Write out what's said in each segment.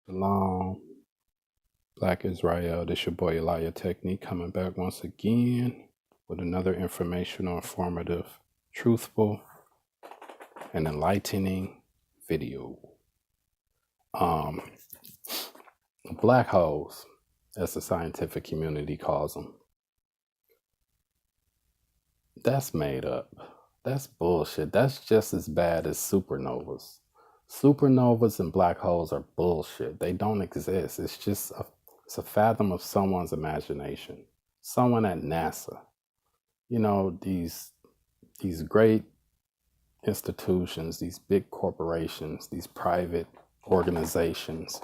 Shalom, Black Israel. This your boy Elijah Technique coming back once again with another informational, informative, truthful, and enlightening video. Um, Black holes, as the scientific community calls them, that's made up. That's bullshit. That's just as bad as supernovas. Supernovas and black holes are bullshit. They don't exist. It's a fathom of someone's imagination. Someone at NASA. You know, these great institutions, these big corporations, these private organizations,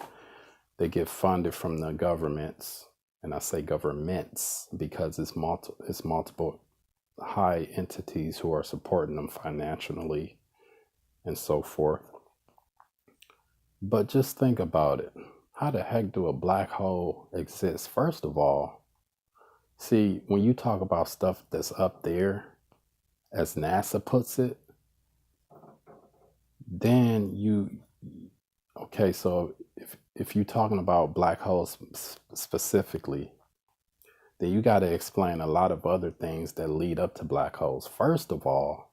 they get funded from the governments. And I say governments because it's multiple high entities who are supporting them financially and so forth. But just think about it. How the heck do a black hole exist? First of all, see, when you talk about stuff that's up there, as NASA puts it, then okay, so if you're talking about black holes specifically, then you got to explain a lot of other things that lead up to black holes. First of all,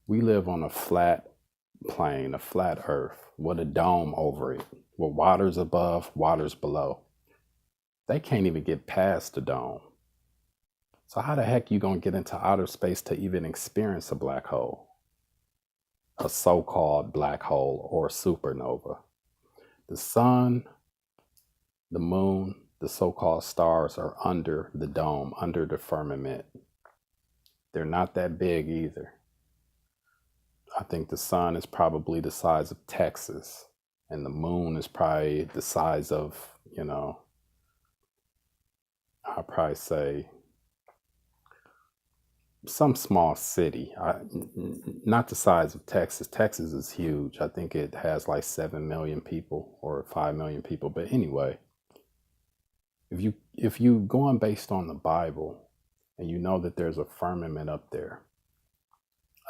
we live on a flat plane, a flat earth with a dome over it, with waters above, waters below. They can't even get past the dome. So how the heck you gonna get into outer space to even experience a black hole? A so-called black hole or supernova. The sun, the moon, the so-called stars are under the dome, under the firmament. They're not that big either. I think the sun is probably the size of Texas, and the moon is probably the size of, I'd probably say some small city. Not the size of Texas. Texas is huge. I think it has like 7 million people or 5 million people. But anyway, if you going based on the Bible, and you know that there's a firmament up there,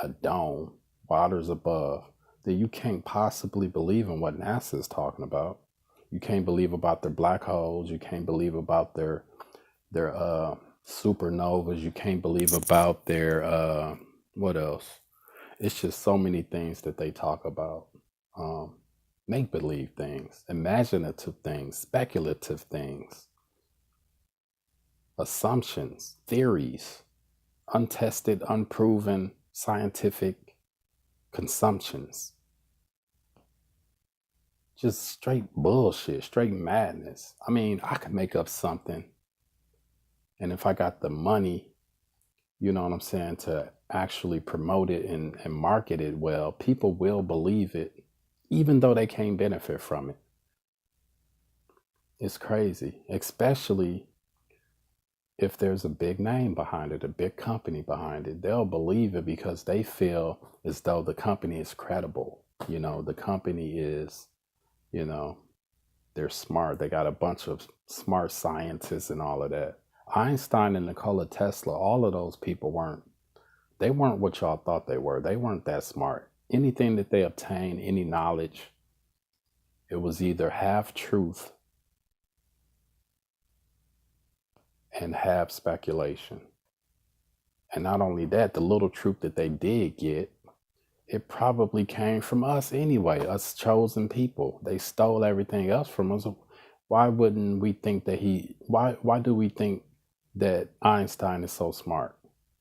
a dome, waters above, then you can't possibly believe in what NASA is talking about. You can't believe about their black holes. You can't believe about their supernovas. You can't believe about their what else? It's just so many things that they talk about. Make believe things, imaginative things, speculative things, assumptions, theories, untested, unproven scientific consumptions. Just straight bullshit, straight madness. I mean, I could make up something, and if I got the money, you know what I'm saying, to actually promote it and market it well, people will believe it, even though they can't benefit from it. It's crazy, especially if there's a big name behind it, a big company behind it. They'll believe it because they feel as though the company is credible. The company is, they're smart. They got a bunch of smart scientists and all of that. Einstein and Nikola Tesla, all of those people weren't what y'all thought they were. They weren't that smart. Anything that they obtained, any knowledge, it was either half truth and half speculation. And not only that, the little truth that they did get, it probably came from us anyway, us chosen people. They stole everything else from us. Why wouldn't we think that why do we think that Einstein is so smart?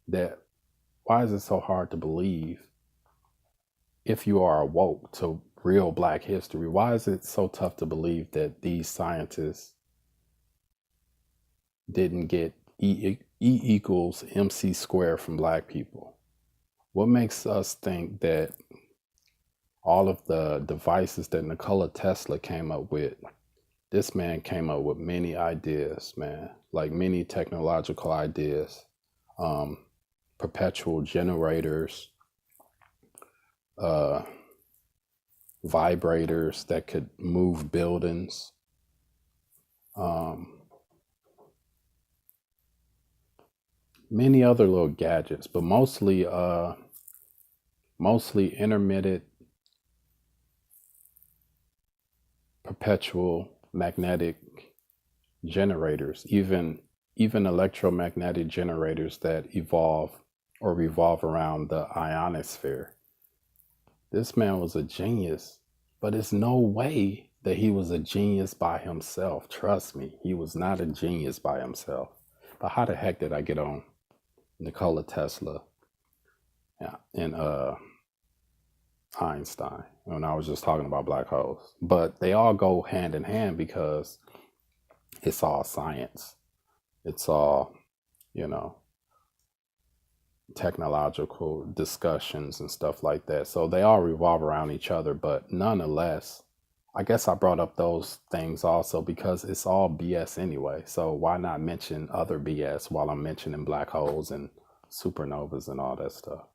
Why is it so hard to believe, if you are awoke to real black history, why is it so tough to believe that these scientists didn't get E equals MC squared from black people? What makes us think that all of the devices that Nikola Tesla came up with, this man came up with many ideas, man, like many technological ideas, perpetual generators, vibrators that could move buildings, many other little gadgets, but mostly intermittent perpetual magnetic generators, even electromagnetic generators that evolve or revolve around the ionosphere. This man was a genius, but it's no way that he was a genius by himself. Trust me, he was not a genius by himself. But how the heck did I get on Nikola Tesla and Einstein when I was just talking about black holes? But they all go hand in hand because it's all science. It's all, you know, technological discussions and stuff like that. So they all revolve around each other. But nonetheless, I guess I brought up those things also because it's all BS anyway. So why not mention other BS while I'm mentioning black holes and supernovas and all that stuff?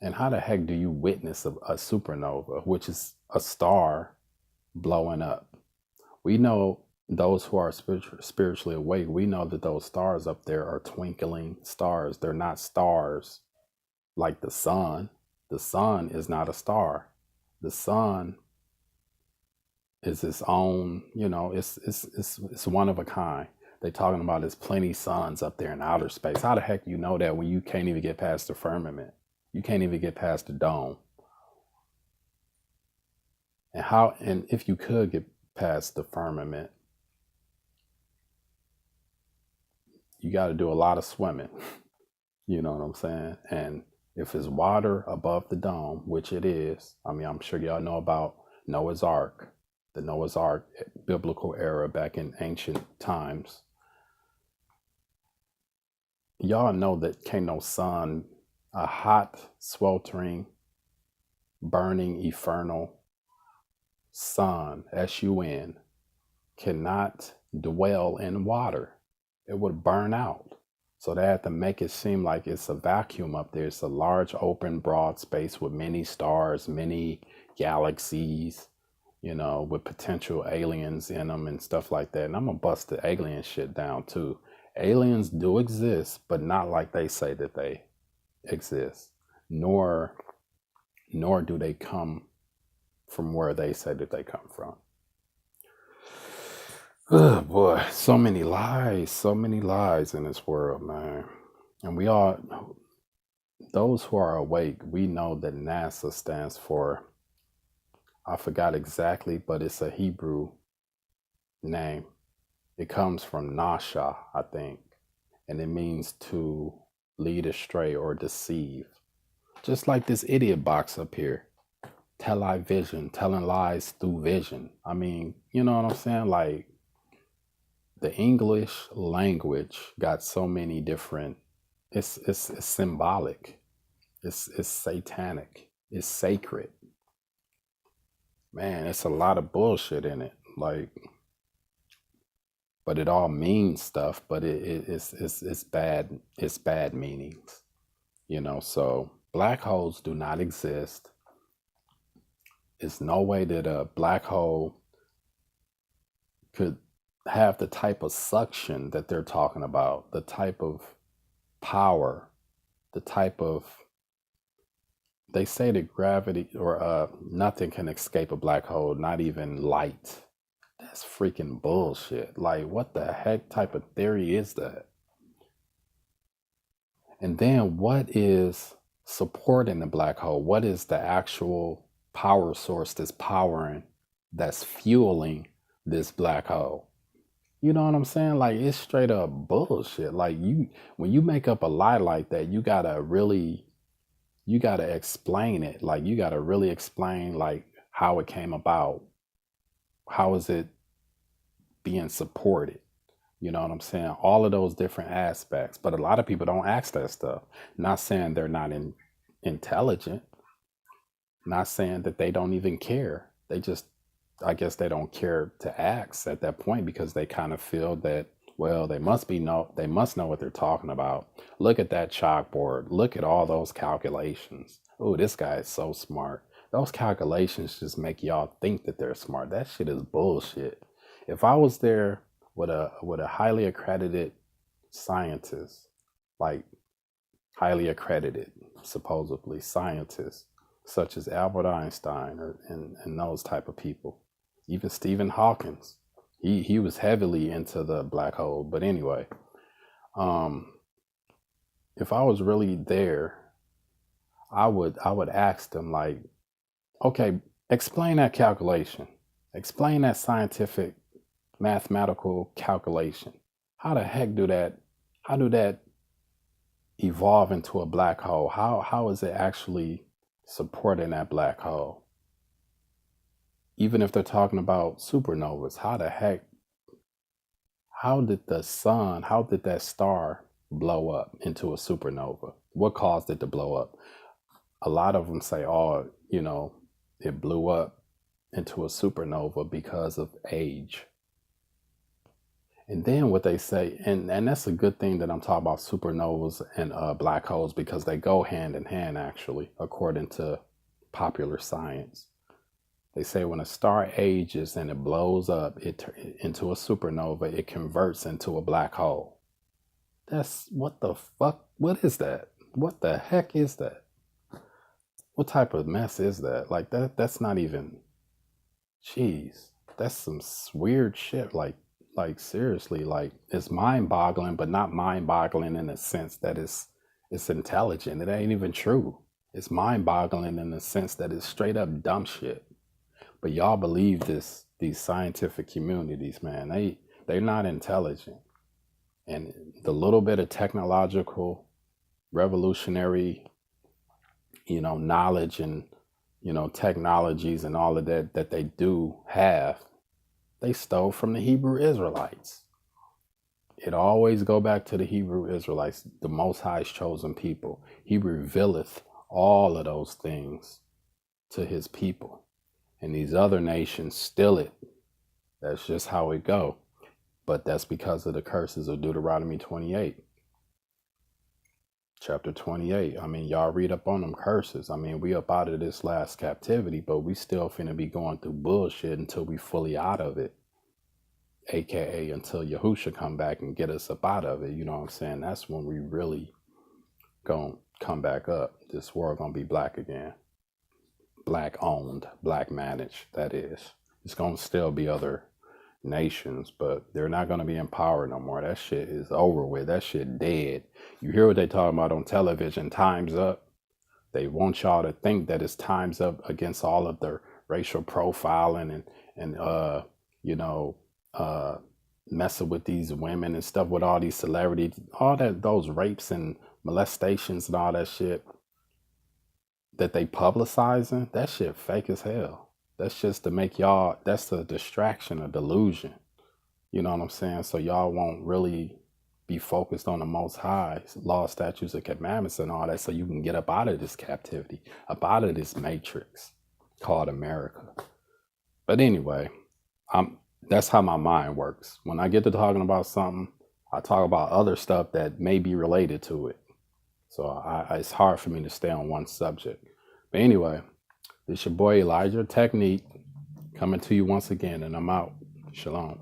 And how the heck do you witness a supernova, which is a star blowing up? We know, those who are spiritually awake, we know that those stars up there are twinkling stars. They're not stars like the sun. The sun is not a star. The sun is its own, it's one of a kind. They're talking about there's plenty suns up there in outer space. How the heck you know that when you can't even get past the firmament? You can't even get past the dome. And if you could get past the firmament, you got to do a lot of swimming. You know what I'm saying? And if it's water above the dome, which it is, I mean, I'm sure y'all know about Noah's Ark, the Noah's Ark biblical era back in ancient times. Y'all know that can't no sun, a hot, sweltering, burning, infernal sun, S-U-N, cannot dwell in water. It would burn out. So they have to make it seem like it's a vacuum up there. It's a large, open, broad space with many stars, many galaxies, with potential aliens in them and stuff like that. And I'm going to bust the alien shit down too. Aliens do exist, but not like they say that they exist. Nor do they come from where they say that they come from. Oh boy, so many lies in this world, man. And we all, those who are awake, we know that NASA stands for, I forgot exactly, but it's a Hebrew name. It comes from Nasha, I think, and it means to lead astray or deceive. Just like this idiot box up here, television, telling lies through vision. I mean, you know what I'm saying? Like, the English language got so many different, it's symbolic, it's satanic, it's sacred. Man, it's a lot of bullshit in it. Like, but it all means stuff, but it's bad meanings. So black holes do not exist. There's no way that a black hole could have the type of suction that they're talking about, the type of power, the type of, they say that gravity or nothing can escape a black hole, not even light. That's freaking bullshit. Like, what the heck type of theory is that? And then what is supporting the black hole? What is the actual power source that's fueling this black hole? You know what I'm saying? Like, it's straight up bullshit. Like, when you make up a lie like that, you gotta explain it. Like, you gotta really explain like how it came about. How is it being supported? You know what I'm saying? All of those different aspects. But a lot of people don't ask that stuff. Not saying they're not intelligent. Not saying that they don't even care. They just, I guess they don't care to ask at that point because they kind of feel that, well, they must know what they're talking about. Look at that chalkboard. Look at all those calculations. Oh, this guy is so smart. Those calculations just make y'all think that they're smart. That shit is bullshit. If I was there with a highly accredited scientist, like highly accredited, supposedly scientist, such as Albert Einstein and those type of people. Even Stephen Hawkins, he was heavily into the black hole. But anyway, um, if I was really there, I would ask them like, okay, explain that calculation, explain that scientific mathematical calculation. How the heck do that? How do that evolve into a black hole? How is it actually supporting that black hole? Even if they're talking about supernovas, how the heck, how did the sun, how did that star blow up into a supernova? What caused it to blow up? A lot of them say, oh, it blew up into a supernova because of age. And then what they say, and that's a good thing that I'm talking about supernovas and black holes, because they go hand in hand, actually, according to popular science. They say when a star ages and it blows up into a supernova, it converts into a black hole. That's what the fuck? What is that? What the heck is that? What type of mess is that? Like that's not even, jeez, that's some weird shit. Like seriously, like it's mind boggling, but not mind boggling in the sense that it's intelligent. It ain't even true. It's mind boggling in the sense that it's straight up dumb shit. But y'all believe this, these scientific communities, man, they're not intelligent. And the little bit of technological revolutionary, knowledge and, technologies and all of that they do have, they stole from the Hebrew Israelites. It always go back to the Hebrew Israelites, the Most High's chosen people. He revealeth all of those things to his people. And these other nations steal it. That's just how it go. But that's because of the curses of Deuteronomy 28. Chapter 28. I mean, y'all read up on them curses. I mean, we up out of this last captivity, but we still finna be going through bullshit until we fully out of it. AKA until Yahusha come back and get us up out of it. You know what I'm saying? That's when we really gonna come back up. This world gonna be black again. Black owned, black managed, that is. It's gonna still be other nations, but they're not going to be in power no more. That shit is over with. That shit dead. You hear what they talking about on television, time's up. They want y'all to think that it's time's up against all of their racial profiling and messing with these women and stuff, with all these celebrities, all that, those rapes and molestations and all that shit that they publicizing. That shit fake as hell. That's just to make y'all, that's a distraction, a delusion. You know what I'm saying? So y'all won't really be focused on the Most High, law, statutes, and commandments and all that, so you can get up out of this captivity, up out of this matrix called America. But anyway, that's how my mind works. When I get to talking about something, I talk about other stuff that may be related to it. So it's hard for me to stay on one subject. But anyway, it's your boy Elijah Technique coming to you once again, and I'm out. Shalom.